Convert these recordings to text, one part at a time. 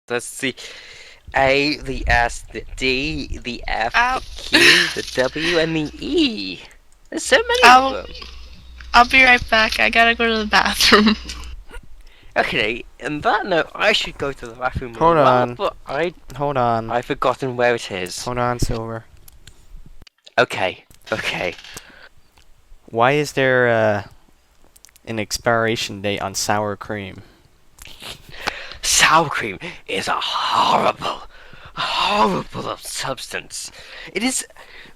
That's the A, the S, the D, the F, I'll, the Q, the W, and the E. There's so many of I'll, them. I'll be right back. I gotta go to the bathroom. Okay, in that note, I should go to the bathroom as Hold well, on. but Hold on. I've forgotten where it is. Hold on, Silver. Okay. Why is there an expiration date on sour cream? Sour cream is a horrible substance. It is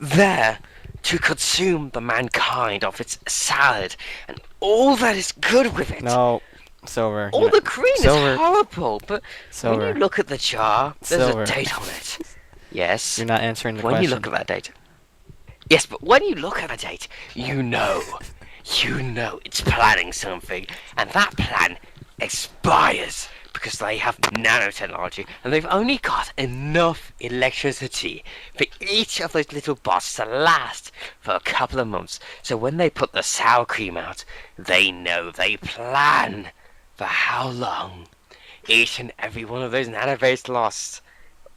there to consume the mankind of its salad and all that is good with it. No, Silver. All the cream Silver. is horrible, but when Silver. you look at the jar, there's Silver. a date on it. Yes. You're not answering the When question. you look at that date. Yes, but when you look at the date, you know it's planning something, and that plan expires because they have nanotechnology, and they've only got enough electricity for each of those little bots to last for a couple of months. So when they put the sour cream out, they know they plan for how long each and every one of those nanobots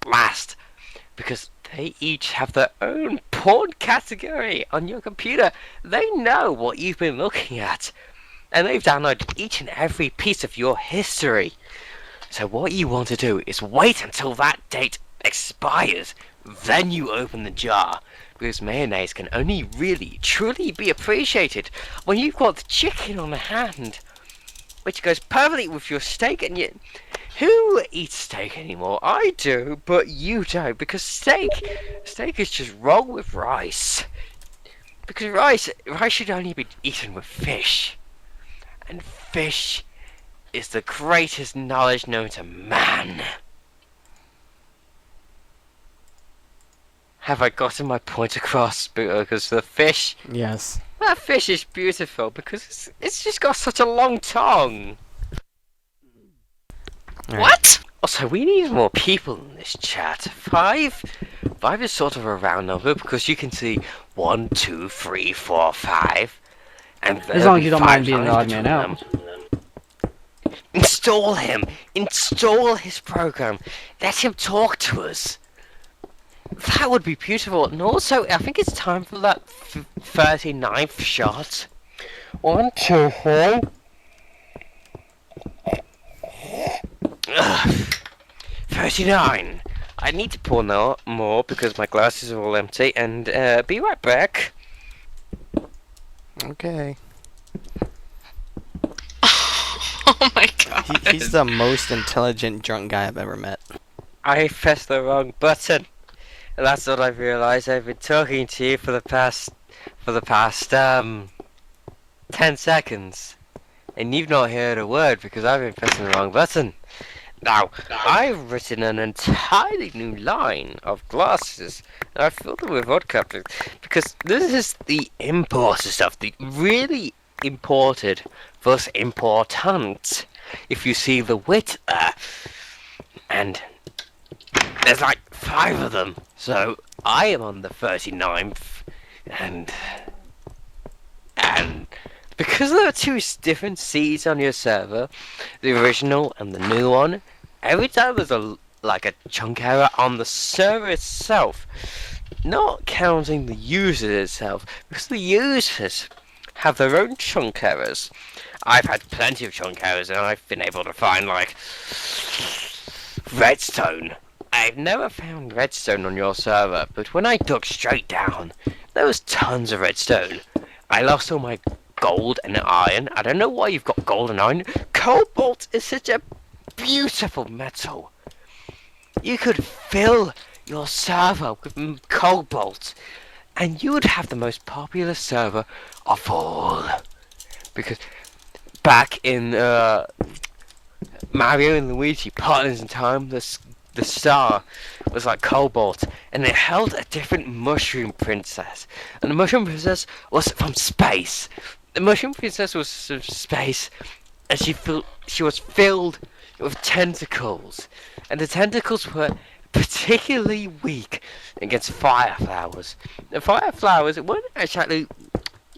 last, because they each have their own porn category on your computer. They know what you've been looking at, and they've downloaded each and every piece of your history. So what you want to do is wait until that date expires, then you open the jar, because mayonnaise can only really, truly be appreciated when you've got the chicken on the hand, which goes perfectly with your steak. And yet, who eats steak anymore? I do, but you don't, because steak is just rolled with rice. Because rice should only be eaten with fish, and fish is the greatest knowledge known to man. Have I gotten my point across? Because the fish, Yes. that fish is beautiful because it's just got such a long tongue. Alright. What? Also, we need more people in this chat. Five is sort of a round number because you can see 1, 2, 3, 4, 5, and As long as you don't mind being the odd man them. out. Install him. Install his program. Let him talk to us. That would be beautiful. And also, I think it's time for that 39th shot. 1, 2, 3. Ugh. 39. I need to pour no more because my glasses are all empty. And be right back. Okay. Oh my god. He's the most intelligent drunk guy I've ever met. I pressed the wrong button. And that's what I've realised. I've been talking to you for the past 10 seconds. And you've not heard a word because I've been pressing the wrong button. Now, I've written an entirely new line of glasses, and I've filled them with vodka because this is the imported stuff, the really imported, thus important. If you see the width there, and there's like 5 of them, so I am on the 39th, and because there are 2 different seeds on your server, the original and the new one, every time there's a chunk error on the server itself, not counting the user itself, because the users have their own chunk errors. I've had plenty of chunk errors, and I've been able to find redstone. I've never found redstone on your server, but when I dug straight down, there was tons of redstone. I lost all my gold and iron. I don't know why you've got gold and iron. Cobalt is such a beautiful metal. You could fill your server with cobalt, and you would have the most popular server of all. Because back in Mario and Luigi Partners in Time, the star was like cobalt, and it held a different mushroom princess, and the mushroom princess was from space. The mushroom princess was from space, and she was filled with tentacles, and the tentacles were particularly weak against fire flowers. The fire flowers weren't actually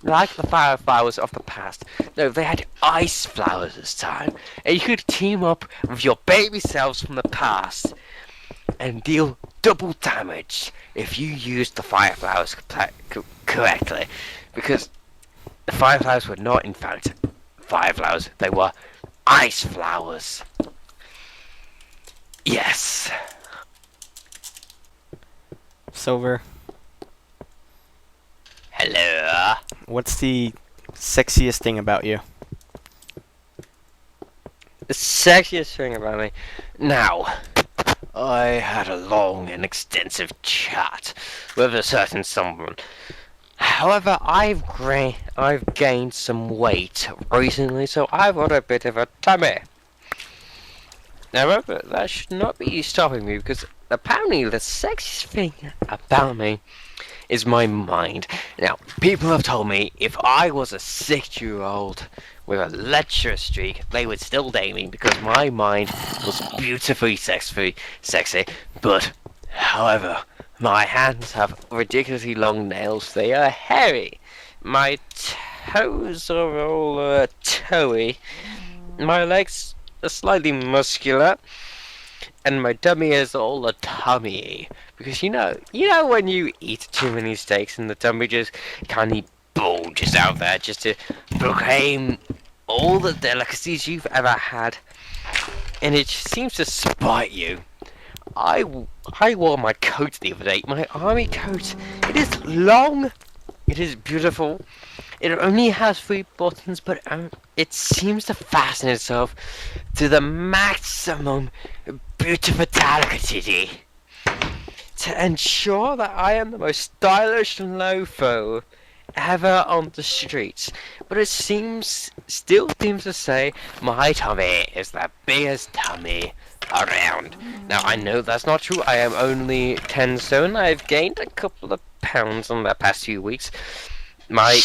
like the fire flowers of the past. No, they had ice flowers this time. And you could team up with your baby selves from the past and deal double damage if you used the fire flowers correctly. Because the fire flowers were not, in fact, fire flowers. They were ice flowers. Yes. Silver, Hello. what's the sexiest thing about you? The sexiest thing about me. Now, I had a long and extensive chat with a certain someone. However, I've gained some weight recently, so I've got a bit of a tummy. Now remember, that should not be stopping me, because apparently the sexiest thing about me is my mind. Now, people have told me if I was a 6-year-old with a lecherous streak, they would still date me because my mind was beautifully sexy. But, however, my hands have ridiculously long nails. They are hairy. My toes are all toey. My legs are slightly muscular. And my tummy is all a tummy. Because you know when you eat too many steaks and the tummy just kind of bulges out there just to proclaim all the delicacies you've ever had. And it seems to spite you. I wore my coat the other day, my army coat. It is long, it is beautiful. It only has 3 buttons, but it seems to fasten itself to the maximum beautifitality to ensure that I am the most stylish loafo ever on the streets. But it still seems to say my tummy is the biggest tummy around. Now I know that's not true. I am only 10 stone. I've gained a couple of pounds in the past few weeks. My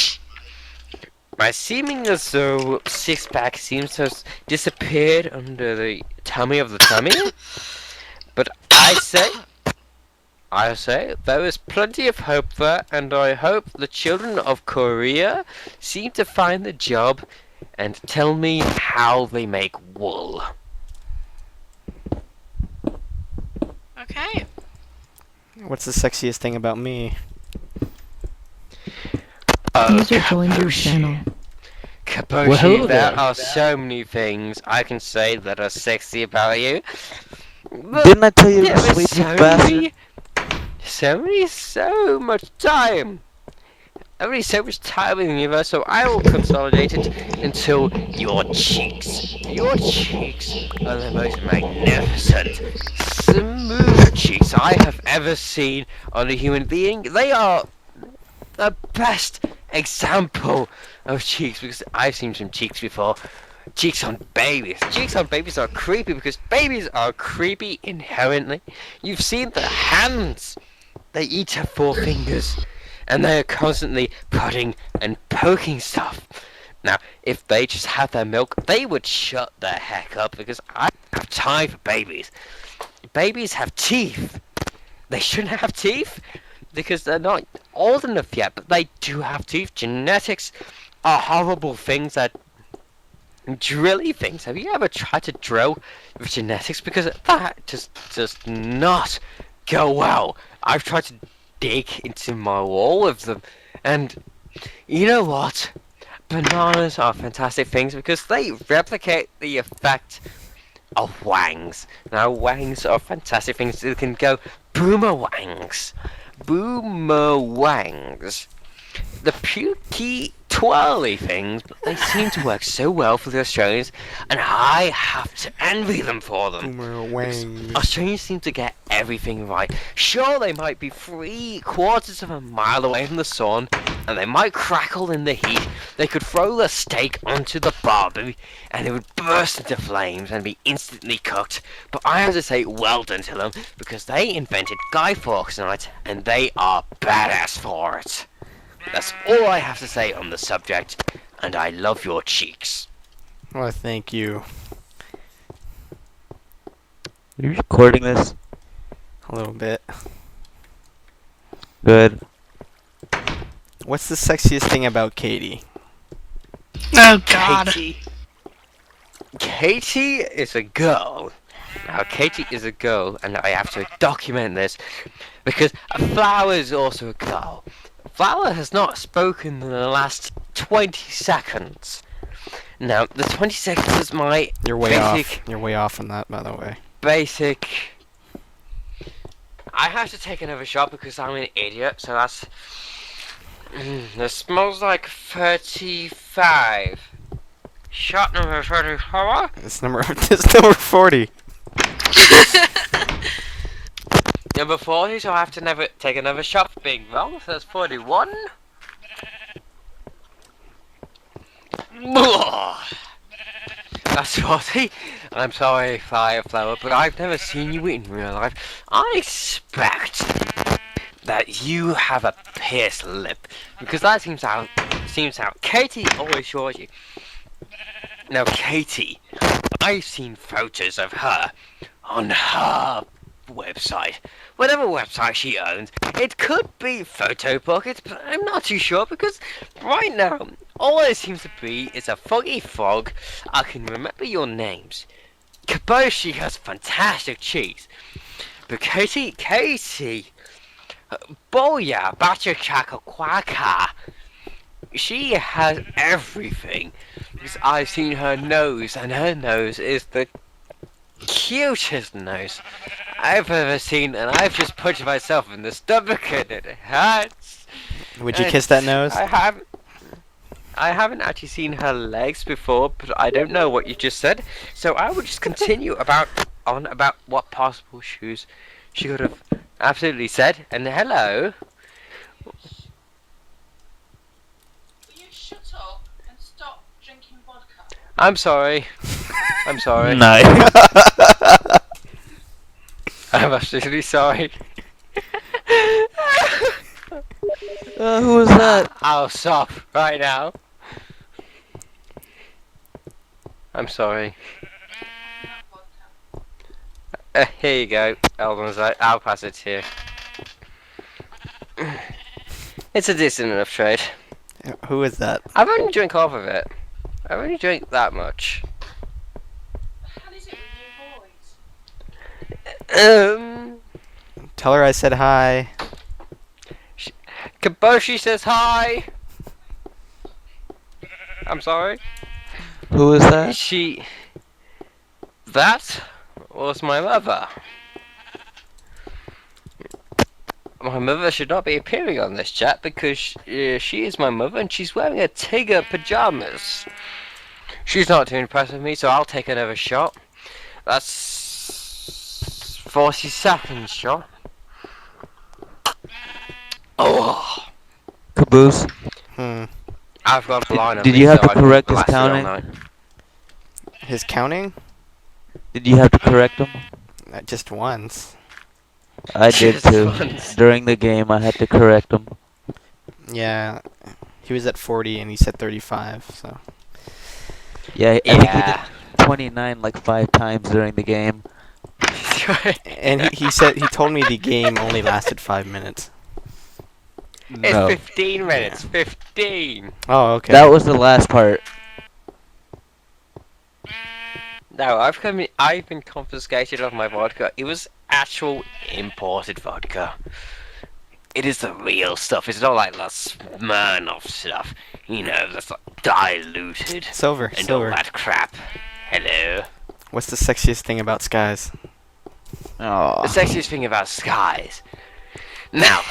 seeming as though 6-pack seems to have disappeared under the tummy of the tummy. But I say, there is plenty of hope there, and I hope the children of Korea seem to find the job and tell me how they make wool. Okay. What's the sexiest thing about me? User joined your channel. Kaposhi, Well, hello there there. are so many things I can say that are sexy about you. But Didn't I tell you there to is sleep, you bastard? so much time. Only so much time in the universe, so I will consolidate it until your cheeks. Your cheeks are the most magnificent, smooth cheeks I have ever seen on a human being. They are the best example of cheeks, because I've seen some cheeks before. Cheeks on babies. Cheeks on babies are creepy because babies are creepy inherently. You've seen the hands. They each have 4 fingers. And they are constantly putting and poking stuff. Now, if they just had their milk, they would shut the heck up, because I don't have time for babies. Babies have teeth. They shouldn't have teeth because they're not old enough yet, but they do have teeth. Genetics are horrible things that drilly things. Have you ever tried to drill with genetics? Because that just does not go well. I've tried to dig into my wall with them, and you know what? Bananas are fantastic things because they replicate the effect of wangs. Now, wangs are fantastic things. They can go boomerangs. Boomerangs. The pukey, twirly things, but they seem to work so well for the Australians, and I have to envy them for them. Boomerang. Australians seem to get everything right. Sure, they might be 3/4 of a mile away from the sun, and they might crackle in the heat. They could throw the steak onto the barbie, and it would burst into flames and be instantly cooked. But I have to say, well done to them, because they invented Guy Fawkes Night, and they are badass for it. That's all I have to say on the subject, and I love your cheeks. Well, thank you. Are you recording this? A little bit. Good. What's the sexiest thing about Katie? Oh God. Katie is a girl. Now, Katie is a girl, and I have to document this because Flower is also a girl. Flower has not spoken in the last 20 seconds. Now, the 20 seconds is my You're way basic, off. You're way off on that, by the way. basic. I have to take another shot because I'm an idiot, so that's. This smells like 35. Shot number 34. It's number. It's number 40. Number 40, so I have to never take another shot for being wrong. So that's 41. That's 40. I'm sorry, Fireflower, but I've never seen you in real life. I expect that you have a pierced lip, because that seems out. Katie always shows you. Now, Katie, I've seen photos of her on her website. Whatever website she owns. It could be Photo Pocket, but I'm not too sure because right now, all it seems to be is a foggy frog. I can remember your names. Kaboshi has fantastic cheese. But Katie, Boya, Bachachaka, Quaka. She has everything. Because I've seen her nose, and her nose is the cutest nose I've ever seen, and I've just punched myself in the stomach and it hurts. Would you kiss that nose? I haven't actually seen her legs before, but I don't know what you just said, so I will just continue about what possible shoes she could have absolutely said. And hello. Will you shut up and stop drinking vodka? I'm sorry. I'm sorry. Nice. I'm absolutely sorry. Who was that? I'll stop right now. I'm sorry. Here you go, Eldon's. I'll pass it to you. It's a decent enough trade. Who is that? I've only drank half of it. I've only drank that much. How is it with your voice? Tell her I said hi. Kaboshi says hi. I'm sorry. Who was that? That was my mother. My mother should not be appearing on this chat because she is my mother and she's wearing a tiger pajamas. She's not too impressed with me, so I'll take another shot. That's 40-second shot. Oh, Caboose. I've gone blind. Did you have to correct his counting? His counting? Did you have to correct him? Just once. I did Just too. once. During the game, I had to correct him. Yeah. He was at 40 and he said 35, so. Yeah, I think he Yeah. did 29 like 5 times during the game. And he said, he told me the game only lasted 5 minutes. It's No, 15 minutes. 15. Oh, okay. that was the last part. No, I've been confiscated of my vodka. It was actual imported vodka. It is the real stuff. It's not like the Smirnoff stuff. You know, that's like diluted Silver, and silver. all that crap. Hello. What's the sexiest thing about skies? Oh, The sexiest thing about skies. Now,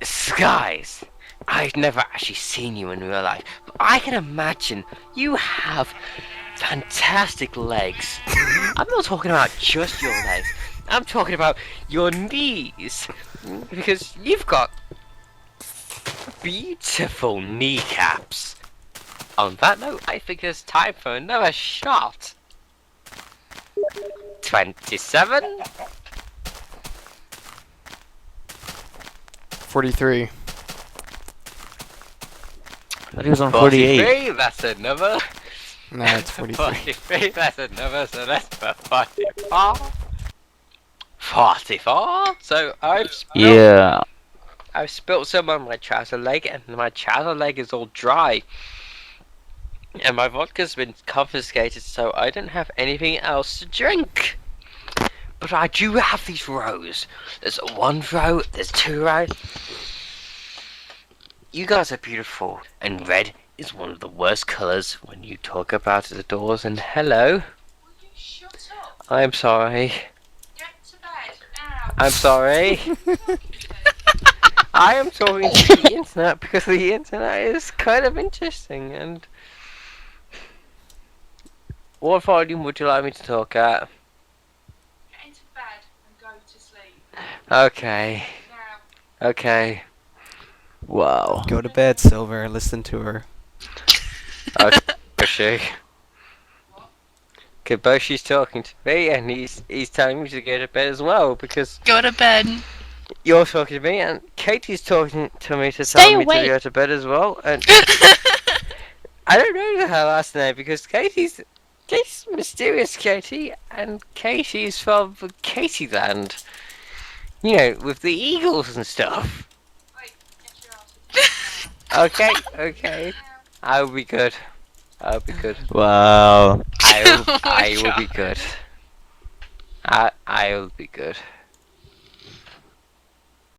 skies. I've never actually seen you in real life, but I can imagine you have fantastic legs. I'm not talking about just your legs. I'm talking about your knees, because you've got beautiful kneecaps. On that note, I think it's time for another shot. 27. 43. I thought he was on 48. 43, that's another. No, it's 43. 43, that's another, so that's for 44. 44? So I've spilled Yeah. I've spilt some on my trouser leg, and my trouser leg is all dry. And my vodka's been confiscated, so I don't have anything else to drink. But I do have these rows. There's one row, there's two rows. You guys are beautiful, and red is one of the worst colours when you talk about the doors. And hello. Will you shut up? I'm sorry. Get to bed now. I'm sorry. I am talking to the internet because the internet is kind of interesting. And what volume would you like me to talk at? Get into bed and go to sleep. Okay. Now. Okay. Wow. Go to bed, Silver. Listen to her. Boshi. Okay, Boshi's talking to me, and he's telling me to go to bed as well because Go to bed. you're talking to me, and Katie's talking to me to Stay tell me to awake. go to bed as well. And I don't know her last name because Katie's mysterious Katie, and Katie's from Katieland. You know, with the eagles and stuff. Wait, get your ass Okay. I'll be good. I'll be good. Wow. I Oh my will be God. good. I will be good.